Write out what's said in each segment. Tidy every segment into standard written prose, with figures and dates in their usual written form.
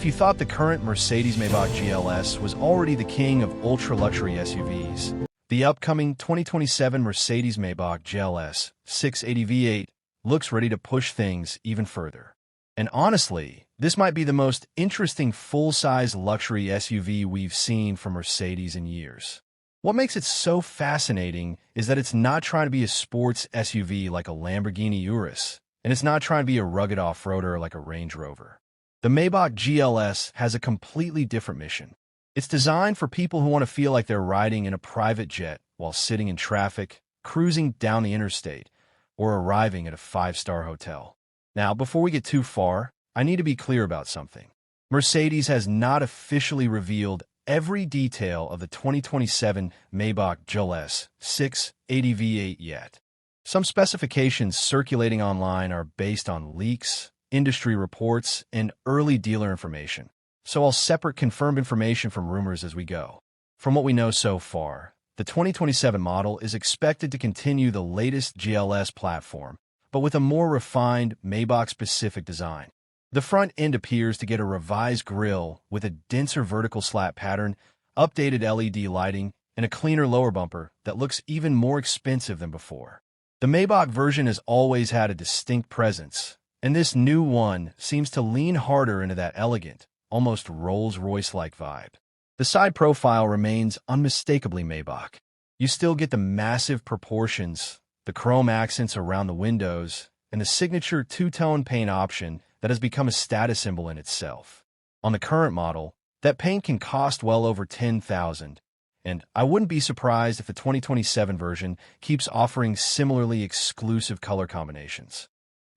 you thought the current Mercedes-Maybach GLS was already the king of ultra-luxury SUVs, the upcoming 2027 Mercedes-Maybach GLS 680 V8 looks ready to push things even further. And honestly, this might be the most interesting full-size luxury SUV we've seen from Mercedes in years. What makes it so fascinating is that it's not trying to be a sports SUV like a Lamborghini Urus, and it's not trying to be a rugged off-roader like a Range Rover. The Maybach GLS has a completely different mission. It's designed for people who want to feel like they're riding in a private jet while sitting in traffic, cruising down the interstate, or arriving at a five-star hotel. Now, before we get too far, I need to be clear about something. Mercedes has not officially revealed every detail of the 2027 Maybach GLS 680 V8 yet. Some specifications circulating online are based on leaks, industry reports, and early dealer information, so I'll separate confirmed information from rumors as we go. From what we know so far, the 2027 model is expected to continue the latest GLS platform, but with a more refined Maybach-specific design. The front end appears to get a revised grille with a denser vertical slat pattern, updated LED lighting, and a cleaner lower bumper that looks even more expensive than before. The Maybach version has always had a distinct presence, and this new one seems to lean harder into that elegant, almost Rolls-Royce-like vibe. The side profile remains unmistakably Maybach. You still get the massive proportions, the chrome accents around the windows, and the signature two-tone paint option that has become a status symbol in itself. On the current model, that paint can cost well over $10,000, and I wouldn't be surprised if the 2027 version keeps offering similarly exclusive color combinations.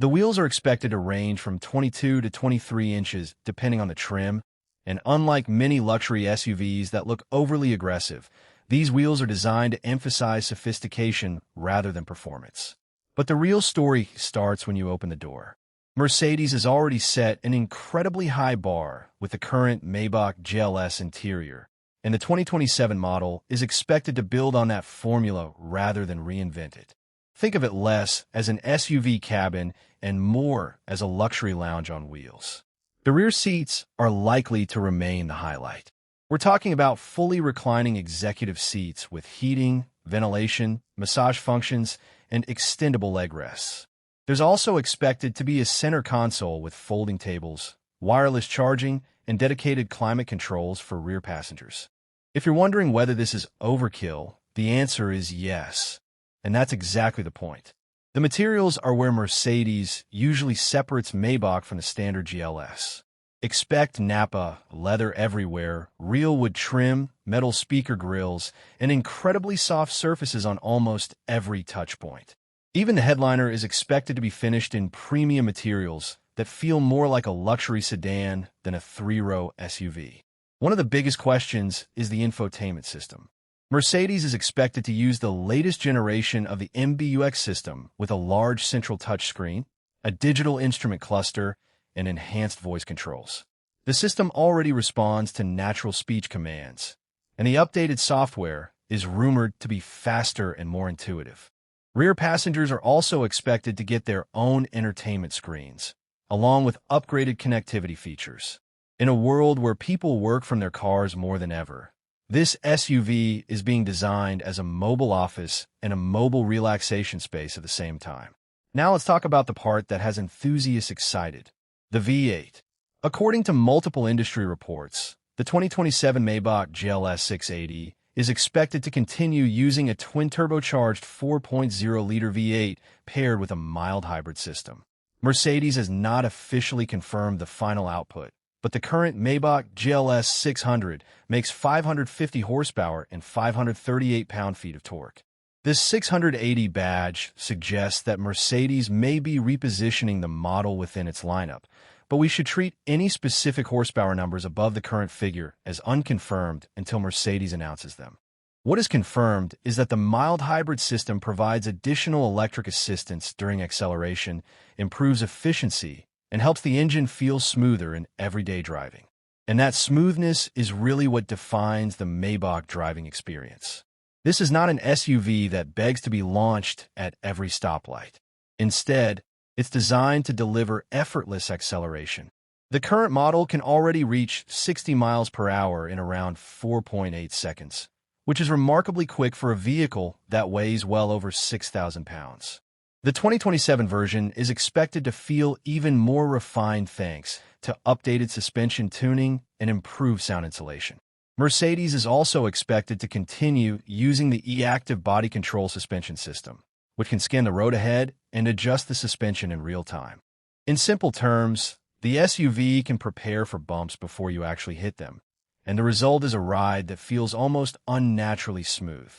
The wheels are expected to range from 22 to 23 inches depending on the trim, and unlike many luxury SUVs that look overly aggressive, these wheels are designed to emphasize sophistication rather than performance. But the real story starts when you open the door. Mercedes has already set an incredibly high bar with the current Maybach GLS interior, and the 2027 model is expected to build on that formula rather than reinvent it. Think of it less as an SUV cabin and more as a luxury lounge on wheels. The rear seats are likely to remain the highlight. We're talking about fully reclining executive seats with heating, ventilation, massage functions, and extendable leg rests. There's also expected to be a center console with folding tables, wireless charging, and dedicated climate controls for rear passengers. If you're wondering whether this is overkill, the answer is yes. And that's exactly the point. The materials are where Mercedes usually separates Maybach from the standard GLS. Expect Nappa, leather everywhere, real wood trim, metal speaker grills, and incredibly soft surfaces on almost every touchpoint. Even the headliner is expected to be finished in premium materials that feel more like a luxury sedan than a three-row SUV. One of the biggest questions is the infotainment system. Mercedes is expected to use the latest generation of the MBUX system with a large central touchscreen, a digital instrument cluster, and enhanced voice controls. The system already responds to natural speech commands, and the updated software is rumored to be faster and more intuitive. Rear passengers are also expected to get their own entertainment screens, along with upgraded connectivity features. In a world where people work from their cars more than ever, this SUV is being designed as a mobile office and a mobile relaxation space at the same time. Now let's talk about the part that has enthusiasts excited, the V8. According to multiple industry reports, the 2027 Maybach GLS 680 is expected to continue using a twin-turbocharged 4.0-liter V8 paired with a mild hybrid system. Mercedes has not officially confirmed the final output, but the current Maybach GLS 600 makes 550 horsepower and 538 pound-feet of torque. This 680 badge suggests that Mercedes may be repositioning the model within its lineup, but we should treat any specific horsepower numbers above the current figure as unconfirmed until Mercedes announces them. What is confirmed is that the mild hybrid system provides additional electric assistance during acceleration, improves efficiency, and helps the engine feel smoother in everyday driving. And that smoothness is really what defines the Maybach driving experience. This is not an SUV that begs to be launched at every stoplight. Instead, it's designed to deliver effortless acceleration, The current model can already reach 60 miles per hour in around 4.8 seconds, which is remarkably quick for a vehicle that weighs well over 6,000 pounds. The 2027 version is expected to feel even more refined thanks to updated suspension tuning and improved sound insulation. Mercedes is also expected to continue using the e-active body control suspension system, which can scan the road ahead and adjust the suspension in real time. In simple terms, the SUV can prepare for bumps before you actually hit them, and the result is a ride that feels almost unnaturally smooth.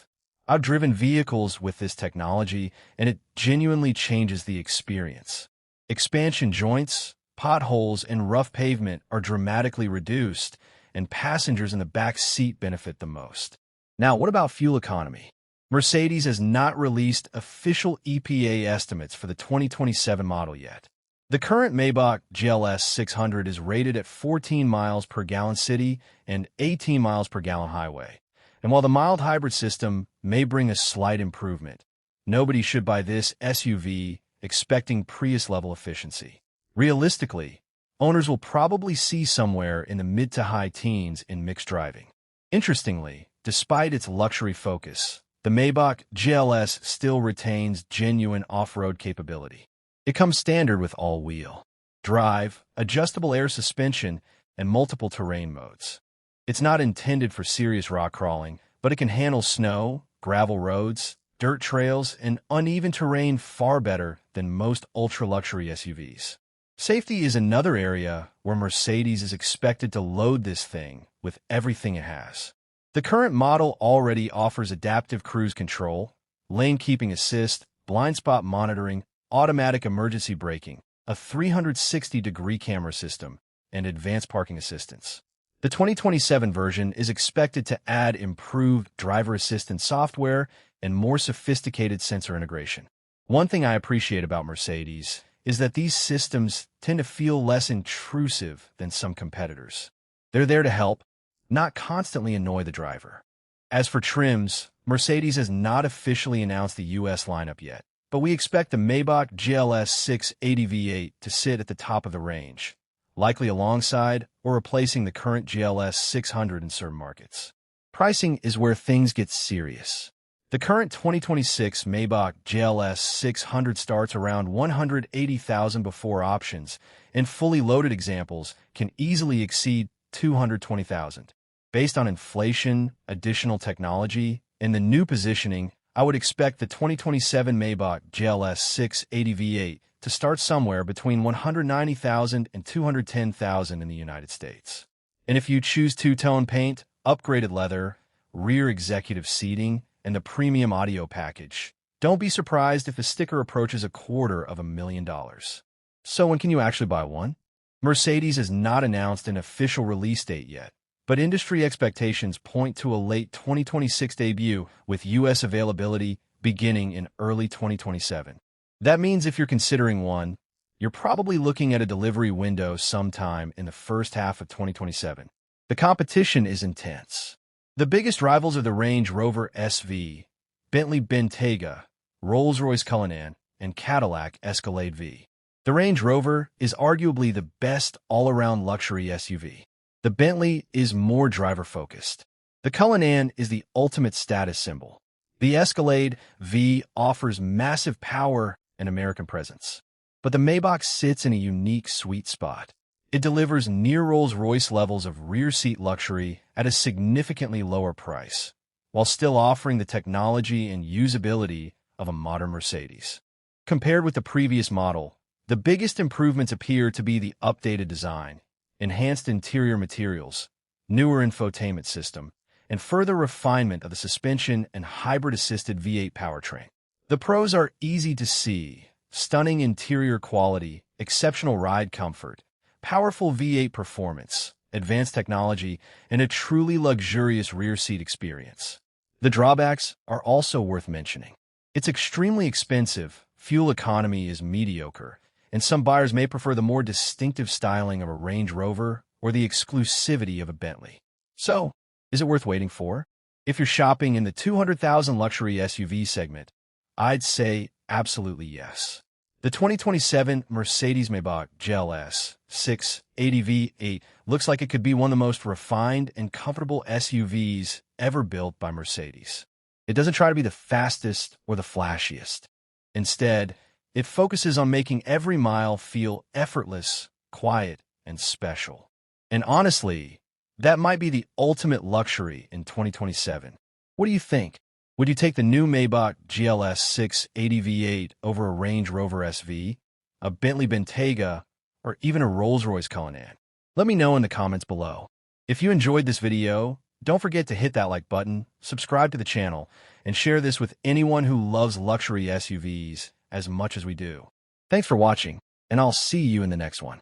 I've driven vehicles with this technology, and it genuinely changes the experience. Expansion joints, potholes, and rough pavement are dramatically reduced, and passengers in the back seat benefit the most. Now, what about fuel economy? Mercedes has not released official EPA estimates for the 2027 model yet. The current Maybach GLS 600 is rated at 14 miles per gallon city and 18 miles per gallon highway. And while the mild hybrid system may bring a slight improvement, nobody should buy this SUV expecting Prius-level efficiency. Realistically, owners will probably see somewhere in the mid to high teens in mixed driving. Interestingly, despite its luxury focus, the Maybach GLS still retains genuine off-road capability. It comes standard with all-wheel drive, adjustable air suspension, and multiple terrain modes. It's not intended for serious rock crawling, but it can handle snow, gravel roads, dirt trails, and uneven terrain far better than most ultra-luxury SUVs. Safety is another area where Mercedes is expected to load this thing with everything it has. The current model already offers adaptive cruise control, lane keeping assist, blind spot monitoring, automatic emergency braking, a 360-degree camera system, and advanced parking assistance. The 2027 version is expected to add improved driver assistance software and more sophisticated sensor integration. One thing I appreciate about Mercedes is that these systems tend to feel less intrusive than some competitors. They're there to help, not constantly annoy the driver. As for trims, Mercedes has not officially announced the US lineup yet, but we expect the Maybach GLS 680 V8 to sit at the top of the range, likely alongside or replacing the current GLS 600 in certain markets. Pricing is where things get serious. The current 2026 Maybach GLS 600 starts around $180,000 before options, and fully loaded examples can easily exceed $220,000. Based on inflation, additional technology, and the new positioning, I would expect the 2027 Maybach GLS 680 V8 to start somewhere between $190,000 and $210,000 in the United States. And if you choose two-tone paint, upgraded leather, rear executive seating, and the premium audio package, don't be surprised if the sticker approaches $250,000. So when can you actually buy one? Mercedes has not announced an official release date yet, but industry expectations point to a late 2026 debut with U.S. availability beginning in early 2027. That means if you're considering one, you're probably looking at a delivery window sometime in the first half of 2027. The competition is intense. The biggest rivals are the Range Rover SV, Bentley Bentayga, Rolls-Royce Cullinan, and Cadillac Escalade V. The Range Rover is arguably the best all-around luxury SUV. The Bentley is more driver-focused. The Cullinan is the ultimate status symbol. The Escalade V offers massive power and American presence. But the Maybach sits in a unique sweet spot. It delivers near Rolls-Royce levels of rear seat luxury at a significantly lower price, while still offering the technology and usability of a modern Mercedes. Compared with the previous model, the biggest improvements appear to be the updated design, enhanced interior materials, newer infotainment system, and further refinement of the suspension and hybrid-assisted V8 powertrain. The pros are easy to see: stunning interior quality, exceptional ride comfort, powerful V8 performance, advanced technology, and a truly luxurious rear seat experience. The drawbacks are also worth mentioning. It's extremely expensive, fuel economy is mediocre, and some buyers may prefer the more distinctive styling of a Range Rover or the exclusivity of a Bentley. So, is it worth waiting for? If you're shopping in the $200,000 luxury SUV segment, I'd say absolutely yes. The 2027 Mercedes-Maybach GLS 680 V8 looks like it could be one of the most refined and comfortable SUVs ever built by Mercedes. It doesn't try to be the fastest or the flashiest. Instead, it focuses on making every mile feel effortless, quiet, and special. And honestly, that might be the ultimate luxury in 2027. What do you think? Would you take the new Maybach GLS 680 V8 over a Range Rover SV, a Bentley Bentayga, or even a Rolls-Royce Cullinan? Let me know in the comments below. If you enjoyed this video, don't forget to hit that like button, subscribe to the channel, and share this with anyone who loves luxury SUVs as much as we do. Thanks for watching, and I'll see you in the next one.